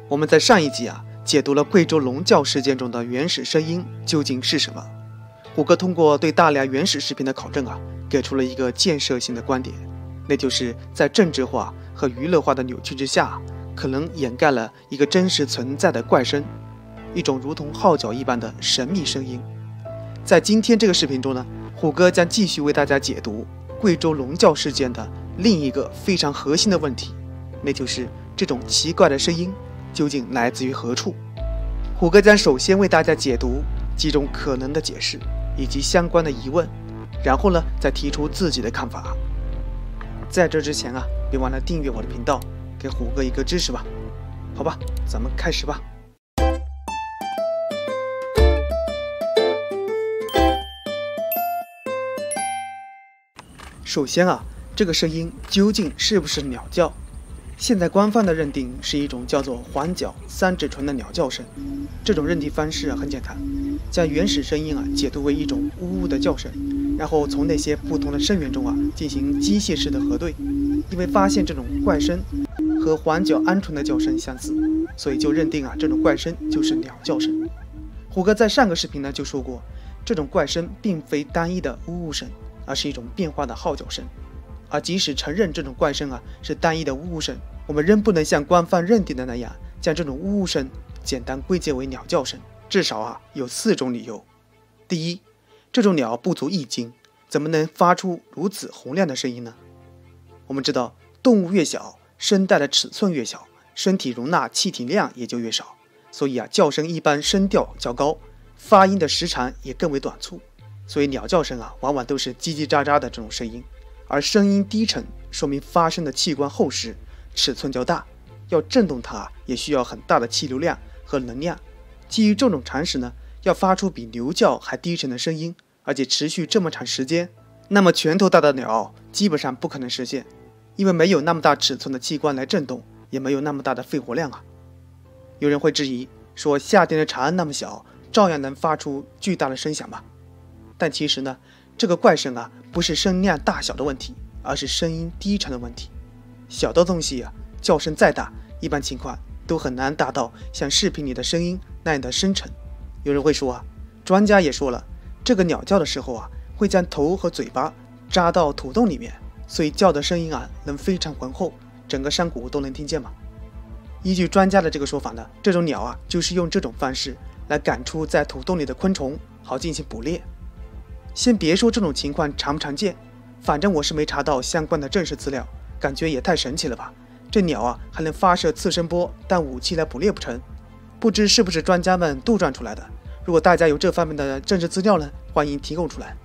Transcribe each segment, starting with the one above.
我们在上一集解读了贵州龙叫事件中的原始声音究竟是什么。虎哥通过对大量原始视频的考证给出了一个建设性的观点，那就是在政治化和娱乐化的扭曲之下，可能掩盖了一个真实存在的怪声，一种如同号角一般的神秘声音。在今天这个视频中呢，虎哥将继续为大家解读贵州龙叫事件的另一个非常核心的问题，那就是这种奇怪的声音究竟来自于何处。虎哥将首先为大家解读几种可能的解释以及相关的疑问，然后呢再提出自己的看法。在这之前别忘了订阅我的频道，给虎哥一个支持吧。好吧，咱们开始吧。首先这个声音究竟是不是鸟叫？现在官方的认定是一种叫做环角三指唇的鸟叫声。这种认定方式很简单，将原始声音解读为一种呜呜的叫声，然后从那些不同的声源中进行机械式的核对。因为发现这种怪声和环角鹌鹑的叫声相似，所以就认定这种怪声就是鸟叫声。虎哥在上个视频就说过，这种怪声并非单一的呜呜声，而是一种变化的号角声。而即使承认这种怪声是单一的呜呜声，我们仍不能像官方认定的那样将这种呜呜声简单归结为鸟叫声。至少有4种理由。第一，这种鸟不足1斤，怎么能发出如此洪亮的声音呢？我们知道，动物越小，声带的尺寸越小，身体容纳气体量也就越少，所以叫声一般声调较高，发音的时长也更为短促，所以鸟叫声往往都是叽叽喳喳的这种声音。而声音低沉，说明发声的器官厚实，尺寸较大，要震动它也需要很大的气流量和能量。基于这种常识呢，要发出比牛叫还低沉的声音，而且持续这么长时间，那么拳头大的鸟基本上不可能实现，因为没有那么大尺寸的器官来震动，也没有那么大的肺活量有人会质疑说，夏天的长安那么小，照样能发出巨大的声响吧？但其实呢，这个怪声不是声量大小的问题，而是声音低沉的问题。小的东西叫声再大，一般情况都很难达到像视频里的声音那样的深沉。有人会说专家也说了，这个鸟叫的时候会将头和嘴巴扎到土洞里面，所以叫的声音能非常浑厚，整个山谷都能听见嘛。依据专家的这个说法呢，这种鸟就是用这种方式来赶出在土洞里的昆虫，好进行捕猎。先别说这种情况常不常见，反正我是没查到相关的正式资料，感觉也太神奇了吧。这鸟还能发射次声波当武器来捕猎不成？不知是不是专家们杜撰出来的？如果大家有这方面的正式资料呢，欢迎提供出来。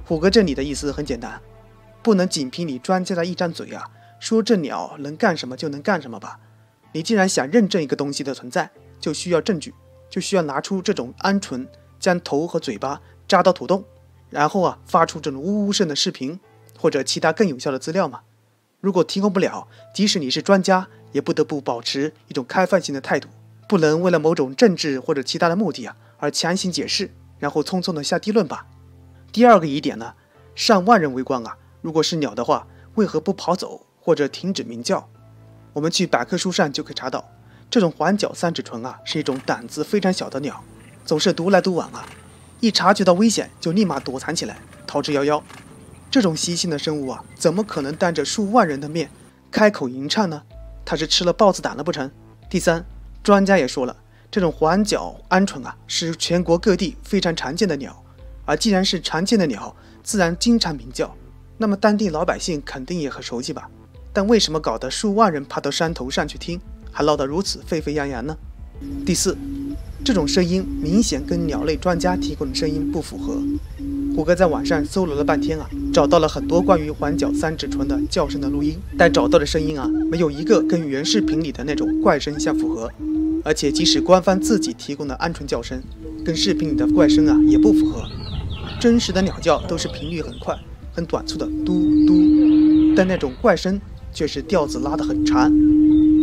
虎哥这里的意思很简单，不能仅凭你专家的一张嘴说这鸟能干什么就能干什么吧。你既然想认证一个东西的存在，就需要证据，就需要拿出这种鹌鹑将头和嘴巴扎到土洞，然后发出这种呜呜声的视频，或者其他更有效的资料嘛。如果提供不了，即使你是专家，也不得不保持一种开放性的态度，不能为了某种政治或者其他的目的而强行解释，然后匆匆的下定论吧。第二个疑点呢，上万人围观如果是鸟的话，为何不跑走或者停止鸣叫？我们去百科书上就可以查到，这种环角三指唇是一种胆子非常小的鸟，总是独来独往一察觉到危险就立马躲藏起来，逃之夭夭。这种习性的生物怎么可能当着数万人的面开口吟唱呢？它是吃了豹子胆了不成？第三，专家也说了，这种环角鹌鹑是全国各地非常常见的鸟，而既然是常见的鸟，自然经常鸣叫，那么当地老百姓肯定也很熟悉吧？但为什么搞得数万人爬到山头上去听，还闹得如此沸沸扬扬呢？第四，这种声音明显跟鸟类专家提供的声音不符合。虎哥在网上搜罗了半天找到了很多关于环角三指唇的叫声的录音，但找到的声音没有一个跟原视频里的那种怪声相符合。而且即使官方自己提供的鹌鹑叫声，跟视频里的怪声也不符合。真实的鸟叫都是频率很快、很短促的嘟嘟，但那种怪声却是调子拉得很长，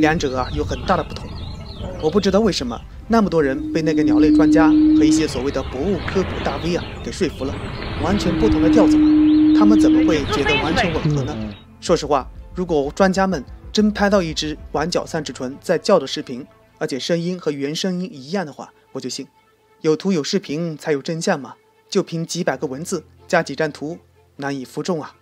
两者有很大的不同。我不知道为什么那么多人被那个鸟类专家和一些所谓的博物科普大 V 给说服了，完全不同的调子他们怎么会觉得完全吻合呢？说实话，如果专家们真拍到一只环角三指唇在叫的视频，而且声音和原声音一样的话，我就信。有图有视频才有真相嘛，就凭几百个文字加几张图，难以服众啊。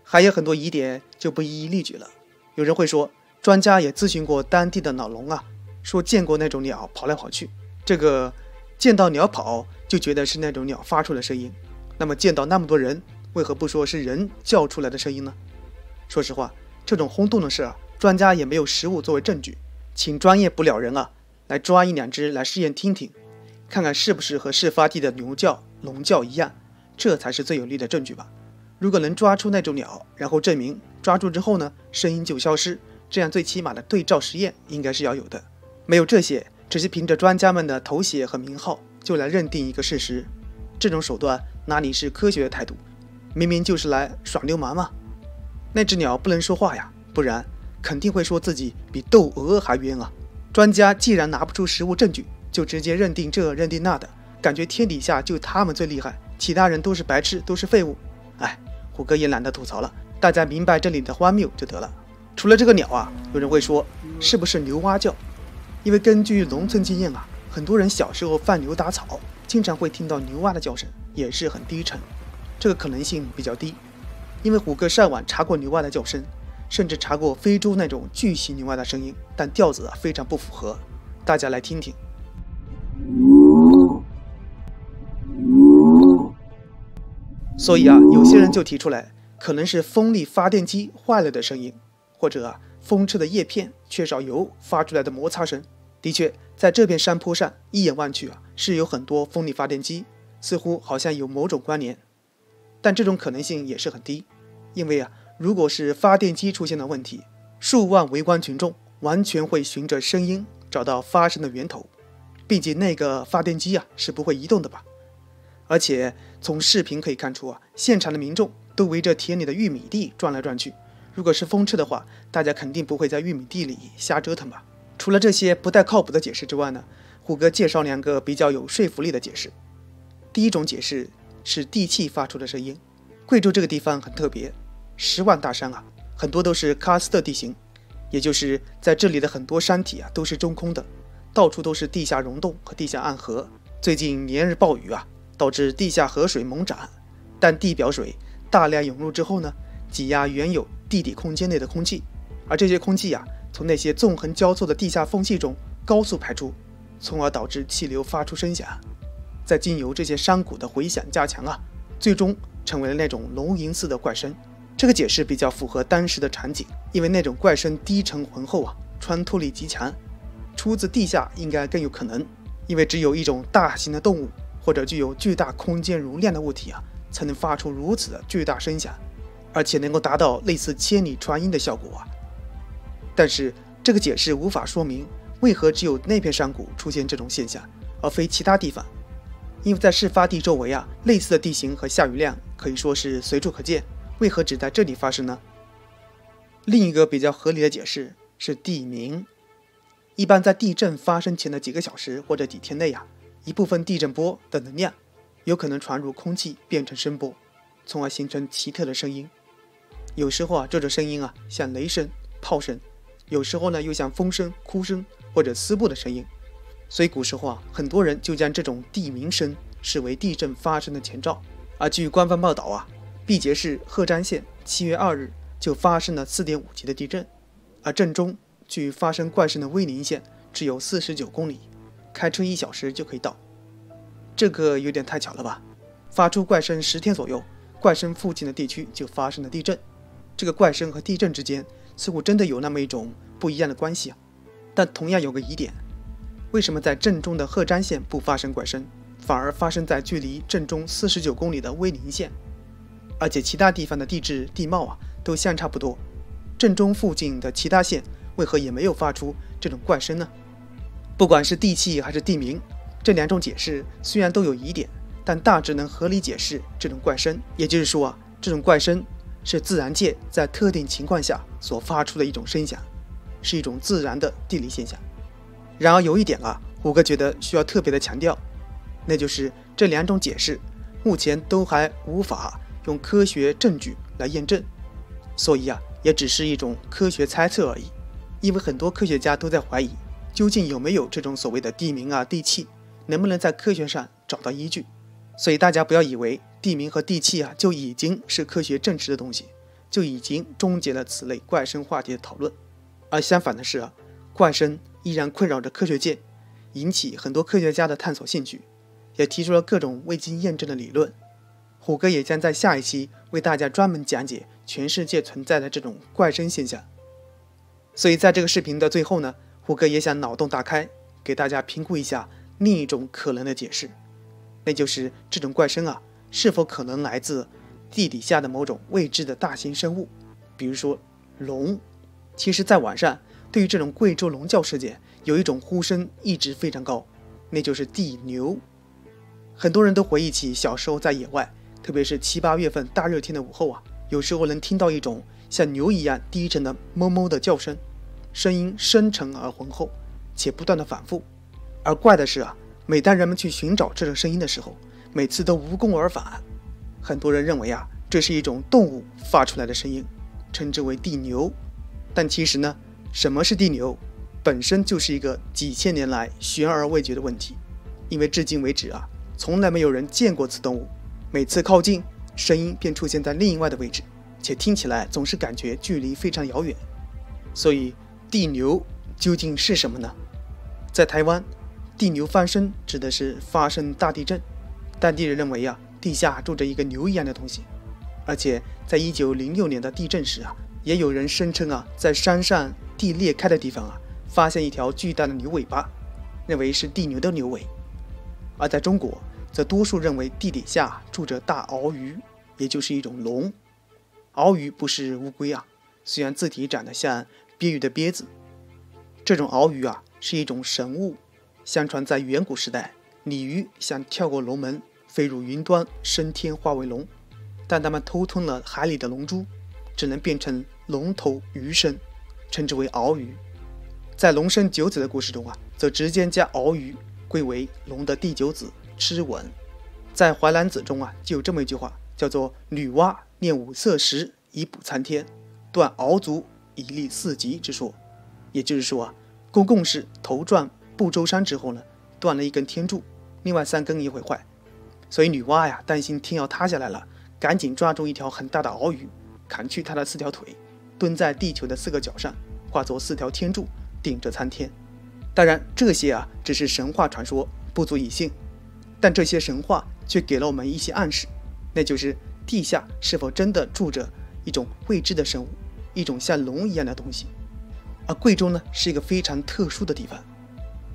还有很多疑点就不一一例举了。有人会说，专家也咨询过当地的老农啊，说见过那种鸟跑来跑去，这个见到鸟跑就觉得是那种鸟发出的声音，那么见到那么多人，为何不说是人叫出来的声音呢？说实话，这种轰动的事啊，专家也没有实物作为证据，请专业捕鸟人啊来抓一两只来试验听听，看看是不是和事发地的牛叫、龙叫一样，这才是最有力的证据吧。如果能抓出那种鸟，然后证明抓住之后呢，声音就消失，这样最起码的对照实验应该是要有的。没有这些，只是凭着专家们的头衔和名号就来认定一个事实，这种手段哪里是科学的态度？明明就是来耍流氓嘛！那只鸟不能说话呀，不然肯定会说自己比窦娥还冤啊！专家既然拿不出实物证据，就直接认定这认定那的，感觉天底下就他们最厉害，其他人都是白痴，都是废物。哎，虎哥也懒得吐槽了，大家明白这里的荒谬就得了。除了这个鸟啊，有人会说是不是牛蛙叫？因为根据农村经验啊，很多人小时候放牛打草，经常会听到牛蛙的叫声，也是很低沉，这个可能性比较低。因为虎哥上网查过牛蛙的叫声，甚至查过非洲那种巨型牛蛙的声音，但调子啊非常不符合，大家来听听。所以啊，有些人就提出来，可能是风力发电机坏了的声音，或者啊风车的叶片缺少油发出来的摩擦声。的确，在这片山坡上一眼望去啊，是有很多风力发电机，似乎好像有某种关联，但这种可能性也是很低。因为啊，如果是发电机出现了问题，数万围观群众完全会循着声音找到发声的源头，毕竟那个发电机啊是不会移动的吧。而且从视频可以看出啊，现场的民众都围着田里的玉米地转来转去，如果是风车的话，大家肯定不会在玉米地里瞎折腾吧。除了这些不太靠谱的解释之外呢，虎哥介绍两个比较有说服力的解释。第一种解释是地气发出的声音。贵州这个地方很特别，10万大山啊，很多都是喀斯特地形，也就是在这里的很多山体啊都是中空的，到处都是地下溶洞和地下暗河。最近连日暴雨啊，导致地下河水猛涨，但地表水大量涌入之后呢，挤压原有地底空间内的空气，而这些空气啊，从那些纵横交错的地下缝隙中高速排出，从而导致气流发出声响，再经由这些山谷的回响加强啊，最终成为了那种龙吟似的怪声。这个解释比较符合当时的场景，因为那种怪声低沉浑厚啊，穿透力极强，出自地下应该更有可能，因为只有一种大型的动物或者具有巨大空间容量的物体啊，才能发出如此的巨大声响，而且能够达到类似千里传音的效果啊。但是这个解释无法说明为何只有那片山谷出现这种现象，而非其他地方。因为在事发地周围啊，类似的地形和下雨量可以说是随处可见，为何只在这里发生呢？另一个比较合理的解释是地鸣。一般在地震发生前的几个小时或者几天内啊，一部分地震波的能量有可能传入空气变成声波，从而形成奇特的声音。有时候啊，这种声音啊像雷声、炮声，有时候呢又像风声、哭声或者撕布的声音。所以古时候啊，很多人就将这种地鸣声视为地震发生的前兆。而据官方报道啊，毕节市鹤山县7月2日就发生了4.5级的地震，而震中距发生怪声的威宁县只有49公里，开车1小时就可以到。这个有点太巧了吧？发出怪声10天左右，怪声附近的地区就发生了地震。这个怪声和地震之间似乎真的有那么一种不一样的关系啊。但同样有个疑点，为什么在震中的鹤山县不发生怪声，反而发生在距离震中49公里的威宁县？而且其他地方的地质地貌啊都相差不多，震中附近的其他县为何也没有发出这种怪声呢？不管是地气还是地鸣，这两种解释虽然都有疑点，但大致能合理解释这种怪声。也就是说啊，这种怪声是自然界在特定情况下所发出的一种声响，是一种自然的地理现象。然而有一点啊，虎哥觉得需要特别的强调，那就是这两种解释目前都还无法用科学证据来验证，所以啊，也只是一种科学猜测而已。因为很多科学家都在怀疑，究竟有没有这种所谓的地名啊、地气，能不能在科学上找到依据。所以大家不要以为地名和地气啊就已经是科学证实的东西，就已经终结了此类怪声话题的讨论。而相反的是啊，怪声依然困扰着科学界，引起很多科学家的探索兴趣，也提出了各种未经验证的理论。虎哥也将在下一期为大家专门讲解全世界存在的这种怪声现象。所以在这个视频的最后呢，虎哥也想脑洞大开，给大家评估一下另一种可能的解释，那就是这种怪声啊，是否可能来自地底下的某种未知的大型生物，比如说龙。其实在网上对于这种贵州龙叫事件有一种呼声一直非常高，那就是地牛。很多人都回忆起小时候在野外，特别是7、8月份大热天的午后啊，有时候能听到一种像牛一样低沉的哞哞的叫声，声音深沉而浑厚，且不断的反复。而怪的是啊，每当人们去寻找这种声音的时候，每次都无功而返。很多人认为啊，这是一种动物发出来的声音，称之为地牛。但其实呢，什么是地牛，本身就是一个几千年来悬而未决的问题。因为至今为止啊，从来没有人见过此动物，每次靠近，声音便出现在另外的位置，且听起来总是感觉距离非常遥远。所以地牛究竟是什么呢？在台湾，地牛翻身指的是发生大地震，当地人认为啊，地下住着一个牛一样的东西。而且在1906年的地震时啊，也有人声称啊，在山上地裂开的地方啊，发现一条巨大的牛尾巴，认为是地牛的牛尾。而在中国，则多数认为地底下住着大鳌鱼，也就是一种龙。鳌鱼不是乌龟啊，虽然字体长得像鳖鱼的鳖字。这种鳌鱼啊，是一种神物。相传在远古时代，鲤鱼想跳过龙门，飞入云端，升天化为龙，但它们偷吞了海里的龙珠，只能变成龙头鱼身，称之为鳌鱼。在龙生九子的故事中啊，则直接将鳌鱼归为龙的第9子螭吻。在《淮南子》中啊，就有这么一句话，叫做女娲念五色石以补参天，断鳌足以立4极之说。也就是说啊，公共氏头撞不周山之后呢，断了一根天柱，另外3根也会坏。所以女娲呀，担心天要塌下来了，赶紧抓住一条很大的鳌鱼，砍去它的4条腿，蹲在地球的4个角上，化作4条天柱，顶着参天。当然这些啊只是神话传说，不足以信，但这些神话却给了我们一些暗示，那就是地下是否真的住着一种未知的生物，一种像龙一样的东西。而贵州呢，是一个非常特殊的地方，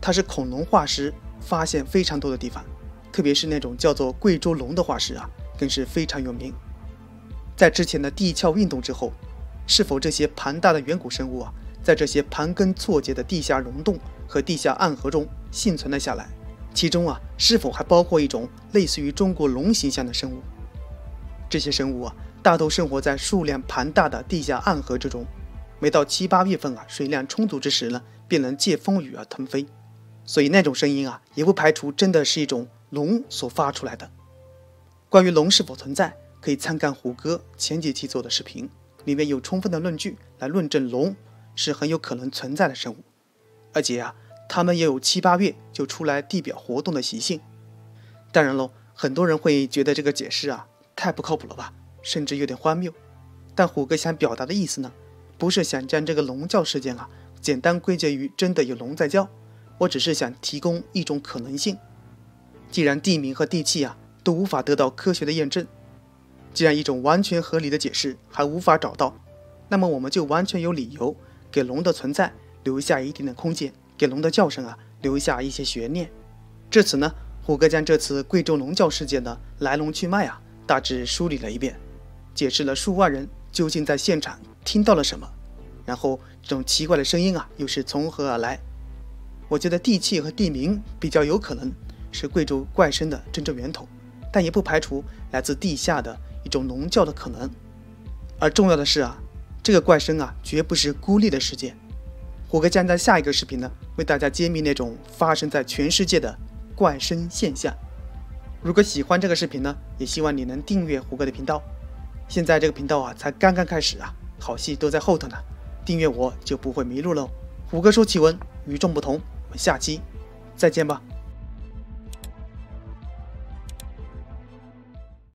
它是恐龙化石发现非常多的地方，特别是那种叫做贵州龙的化石啊，更是非常有名。在之前的地壳运动之后，是否这些庞大的远古生物啊，在这些盘根错节的地下溶洞和地下暗河中幸存了下来？其中啊，是否还包括一种类似于中国龙形象的生物？这些生物啊，大都生活在数量庞大的地下暗河之中，每到7、8月份啊，水量充足之时呢，便能借风雨而腾飞。所以那种声音啊，也不排除真的是一种龙所发出来的。关于龙是否存在，可以参看虎哥前几期做的视频，里面有充分的论据来论证龙是很有可能存在的生物，而且啊，它们也有7、8月就出来地表活动的习性。当然喽，很多人会觉得这个解释啊太不靠谱了吧，甚至有点荒谬。但虎哥想表达的意思呢，不是想将这个龙叫事件啊简单归结于真的有龙在叫，我只是想提供一种可能性。既然地名和地气啊都无法得到科学的验证，既然一种完全合理的解释还无法找到，那么我们就完全有理由给龙的存在留下一定的空间，给龙的叫声啊留下一些悬念。至此呢，虎哥将这次贵州龙叫事件的来龙去脉啊大致梳理了一遍，解释了数万人究竟在现场听到了什么，然后这种奇怪的声音啊又是从何而来。我觉得地气和地名比较有可能是贵州怪声的真正源头，但也不排除来自地下的一种龙叫的可能。而重要的是啊，这个怪声啊绝不是孤立的事件。虎哥将在下一个视频呢为大家揭秘那种发生在全世界的怪声现象。如果喜欢这个视频呢，也希望你能订阅虎哥的频道。现在这个频道啊才刚刚开始啊，好戏都在后头呢，订阅我就不会迷路喽。虎哥说奇闻，与众不同。我们下期再见吧。